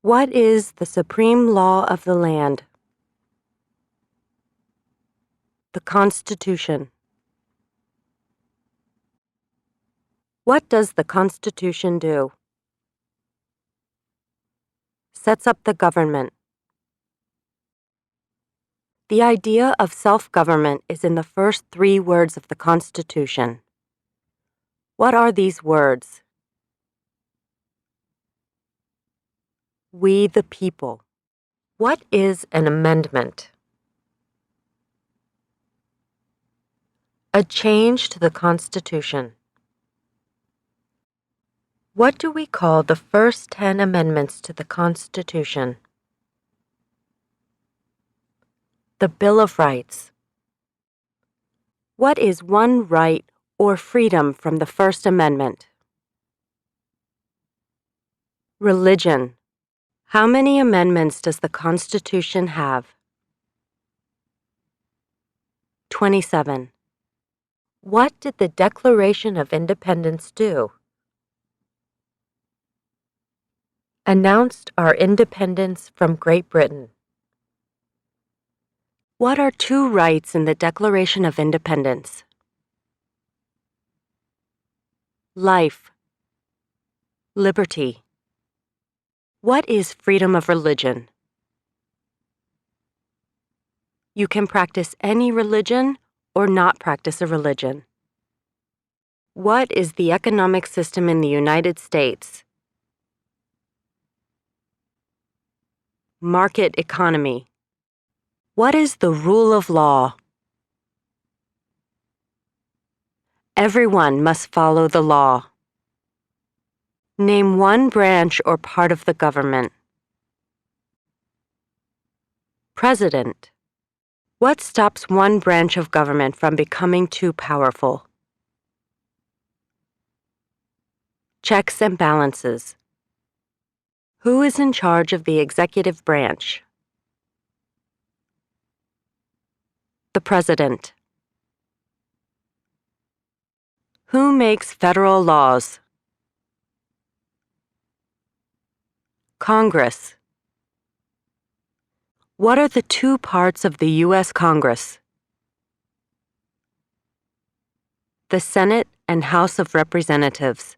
What is the supreme law of the land? The Constitution. What does the Constitution do? Sets up the government. The idea of self-government is in the first 3 words of the Constitution. What are these words? We the people. What is an amendment? A change to the Constitution. What do we call the first 10 amendments to the Constitution? The Bill of Rights. What is one right or freedom from the First Amendment? Religion. How many amendments does the Constitution have? 27. What did the Declaration of Independence do? Announced our independence from Great Britain. What are 2 rights in the Declaration of Independence? Life. Liberty. What is freedom of religion? You can practice any religion or not practice a religion. What is the economic system in the United States? Market economy. What is the rule of law? Everyone must follow the law. Name one branch or part of the government. President. What stops one branch of government from becoming too powerful? Checks and balances. Who is in charge of the executive branch? The President. Who makes federal laws? Congress. What are the 2 parts of the U.S. Congress? The Senate and House of Representatives.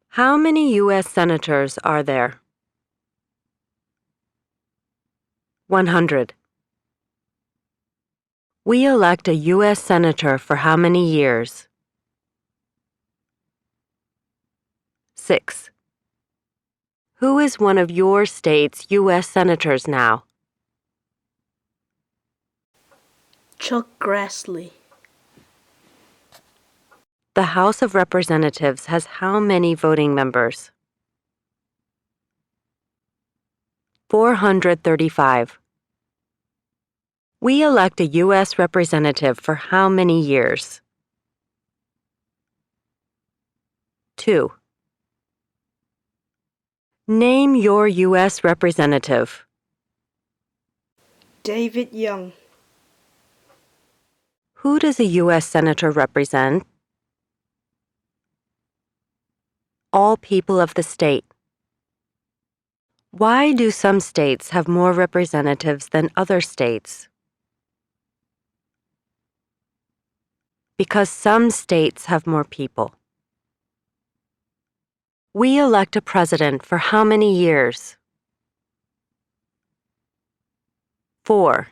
How many U.S. senators are there? 100. We elect a U.S. senator for how many years? 6. Who is one of your state's U.S. senators now? Chuck Grassley. The House of Representatives has how many voting members? 435. We elect a U.S. representative for how many years? 2. Name your U.S. representative. David Young. Who does a U.S. senator represent? All people of the state. Why do some states have more representatives than other states? Because some states have more people. We elect a president for how many years? 4.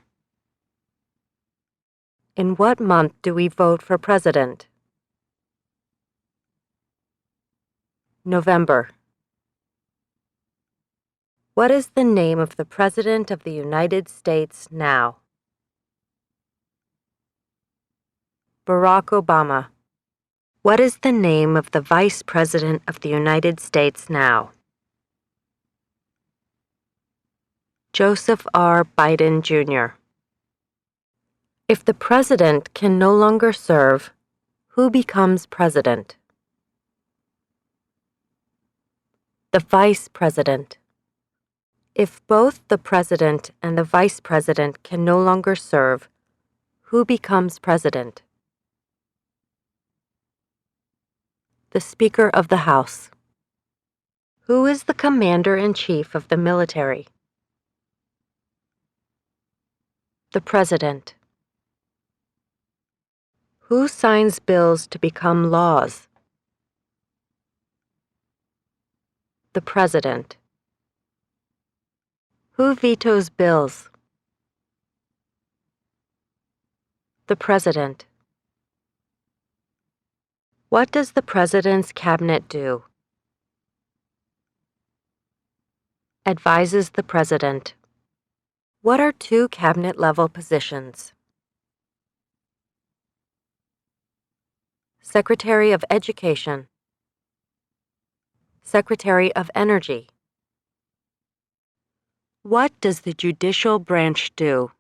In what month do we vote for president? November. What is the name of the President of the United States now? Barack Obama. What is the name of the Vice President of the United States now? Joseph R. Biden, Jr. If the President can no longer serve, who becomes President? The Vice President. If both the President and the Vice President can no longer serve, who becomes President? The Speaker of the House. Who is the commander-in-chief of the military? The President. Who signs bills to become laws? The President. Who vetoes bills? The President. What does the President's cabinet do? Advises the President. What are two cabinet-level positions? Secretary of Education. Secretary of Energy. What does the judicial branch do?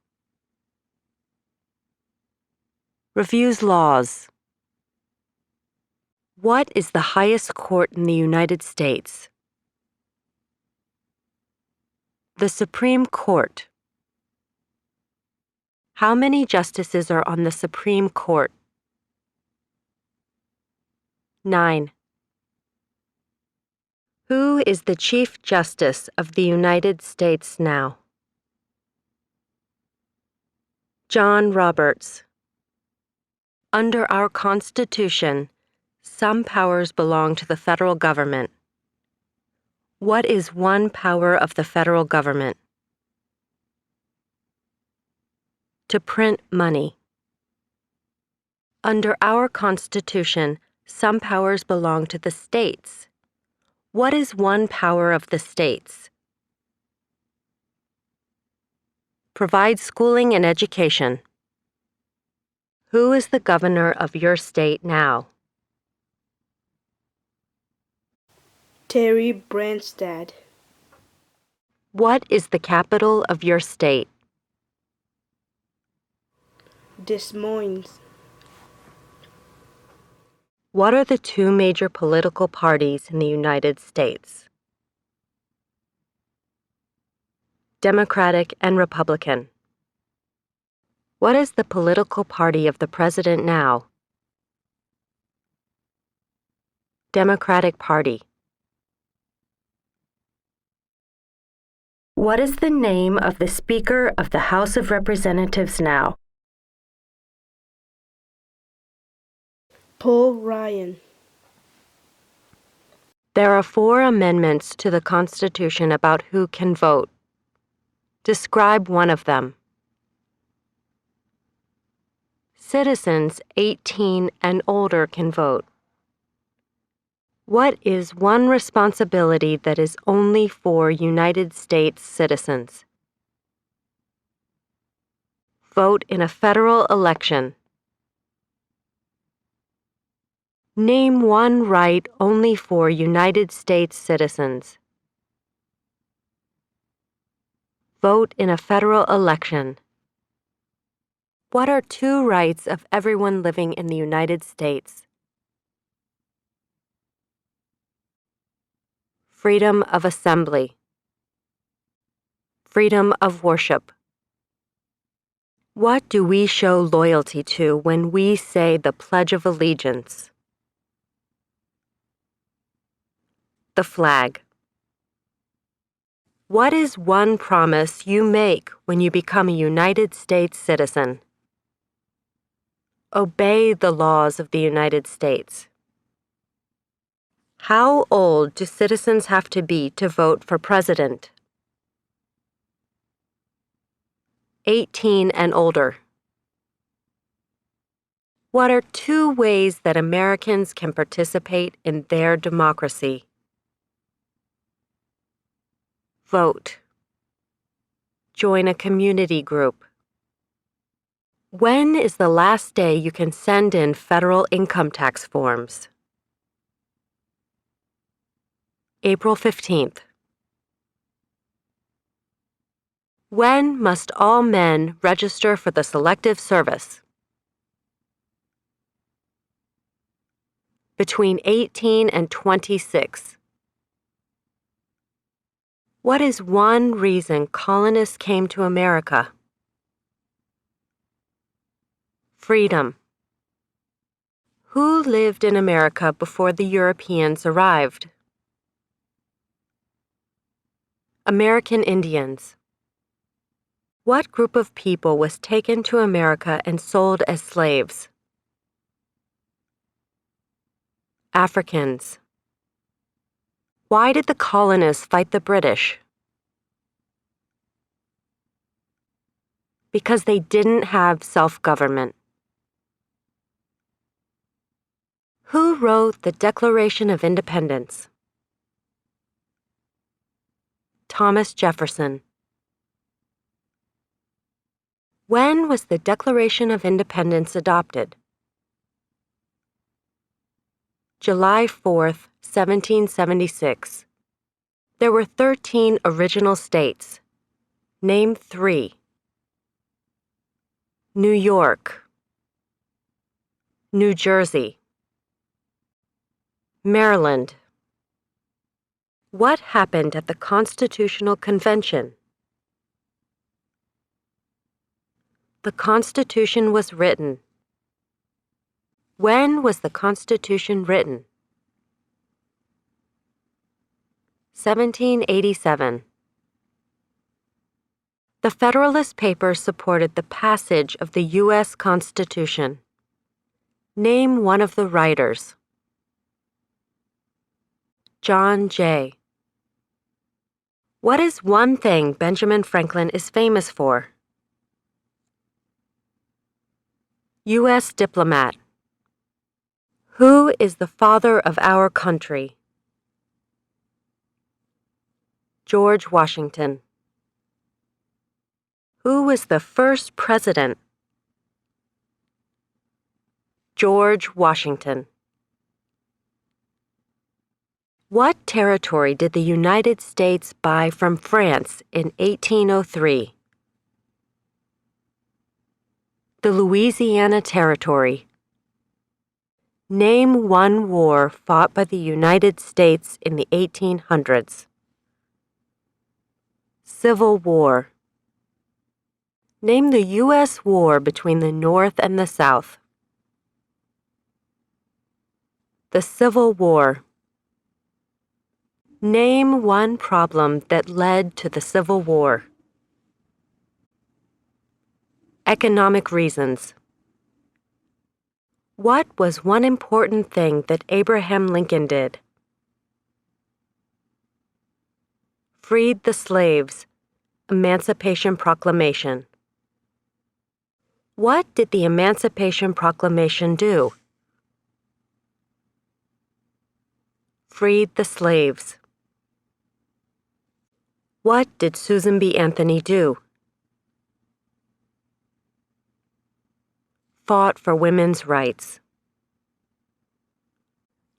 Reviews laws. What is the highest court in the United States? The Supreme Court. How many justices are on the Supreme Court? 9. Who is the Chief Justice of the United States now? John Roberts. Under our Constitution, some powers belong to the federal government. What is one power of the federal government? To print money. Under our Constitution, some powers belong to the states. What is one power of the states? Provide schooling and education. Who is the governor of your state now? Terry Branstad. What is the capital of your state? Des Moines. What are the two major political parties in the United States? Democratic and Republican. What is the political party of the president now? Democratic Party. What is the name of the Speaker of the House of Representatives now? Paul Ryan. There are 4 amendments to the Constitution about who can vote. Describe one of them. Citizens 18 and older can vote. What is one responsibility that is only for United States citizens? Vote in a federal election. Name one right only for United States citizens. Vote in a federal election. What are 2 rights of everyone living in the United States? Freedom of assembly. Freedom of worship. What do we show loyalty to when we say the Pledge of Allegiance? The flag. What is one promise you make when you become a United States citizen? Obey the laws of the United States. How old do citizens have to be to vote for president? 18 and older. What are 2 ways that Americans can participate in their democracy? Vote. Join a community group. When is the last day you can send in federal income tax forms? April 15th. When must all men register for the Selective Service? Between 18 and 26. What is one reason colonists came to America? Freedom. Who lived in America before the Europeans arrived? American Indians. What group of people was taken to America and sold as slaves? Africans. Why did the colonists fight the British? Because they didn't have self-government. Who wrote the Declaration of Independence? Thomas Jefferson. When was the Declaration of Independence adopted? July 4th, 1776. There were 13 original states. Name 3. New York, New Jersey, Maryland. What happened at the Constitutional Convention? The Constitution was written. When was the Constitution written? 1787. The Federalist Papers supported the passage of the U.S. Constitution. Name one of the writers. John Jay. What is one thing Benjamin Franklin is famous for? U.S. diplomat. Who is the father of our country? George Washington. Who was the first president? George Washington. What territory did the United States buy from France in 1803? The Louisiana Territory. Name one war fought by the United States in the 1800s. Civil War. Name the U.S. war between the North and the South. The Civil War. Name one problem that led to the Civil War. Economic reasons. What was one important thing that Abraham Lincoln did? Freed the slaves. Emancipation Proclamation. What did the Emancipation Proclamation do? Freed the slaves. What did Susan B. Anthony do? Fought for women's rights.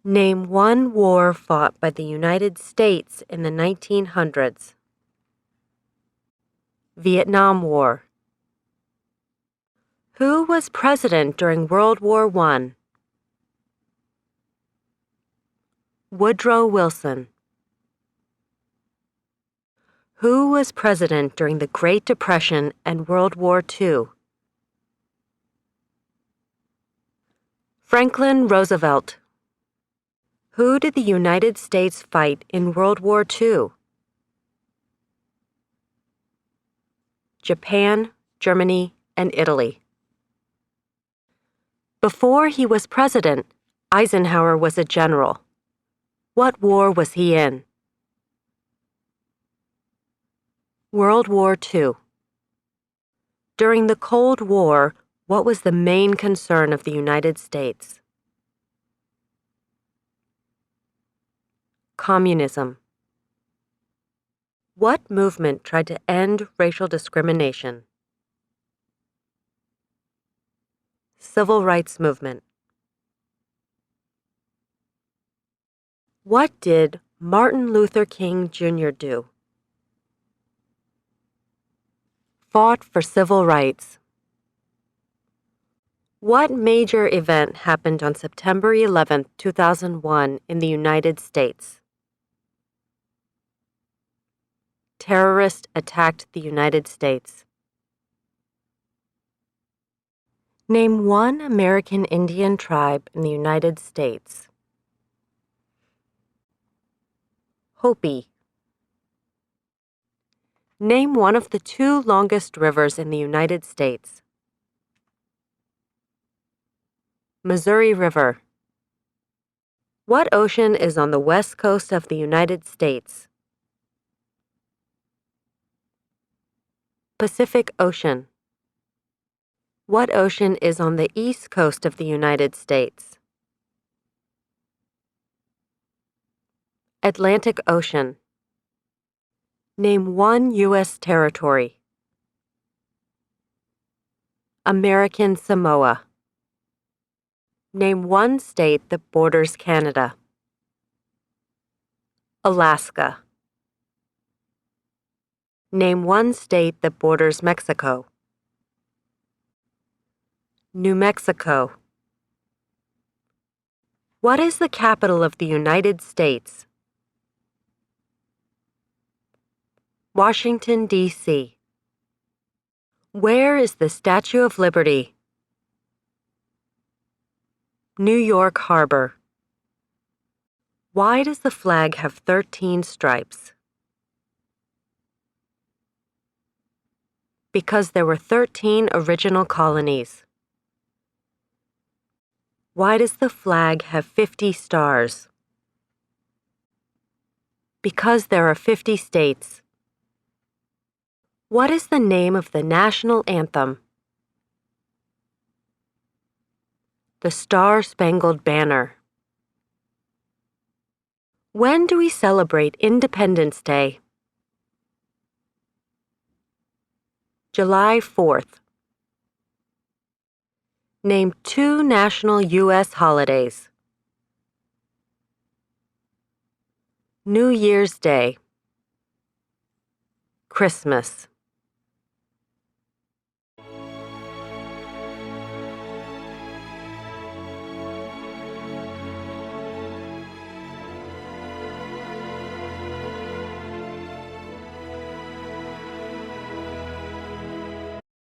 Name one war fought by the United States in the 1900s. Vietnam War. Who was president during World War I? Woodrow Wilson. Who was president during the Great Depression and World War II? Franklin Roosevelt. Who did the United States fight in World War II? Japan, Germany, and Italy. Before he was president, Eisenhower was a general. What war was he in? World War II. During the Cold War, what was the main concern of the United States? Communism. What movement tried to end racial discrimination? Civil rights movement. What did Martin Luther King Jr. do? Fought for civil rights. What major event happened on September 11, 2001 in the United States? Terrorists attacked the United States. Name one American Indian tribe in the United States. Hopi. Name one of the two longest rivers in the United States. Missouri River. What ocean is on the west coast of the United States? Pacific Ocean. What ocean is on the east coast of the United States? Atlantic Ocean. Name one U.S. territory. American Samoa. Name one state that borders Canada. Alaska. Name one state that borders Mexico. New Mexico. What is the capital of the United States? Washington, D.C. Where is the Statue of Liberty? New York Harbor. Why does the flag have 13 stripes? Because there were 13 original colonies. Why does the flag have 50 stars? Because there are 50 states. What is the name of the national anthem? The Star-Spangled Banner. When do we celebrate Independence Day? July 4th. Name two national U.S. holidays. New Year's Day. Christmas.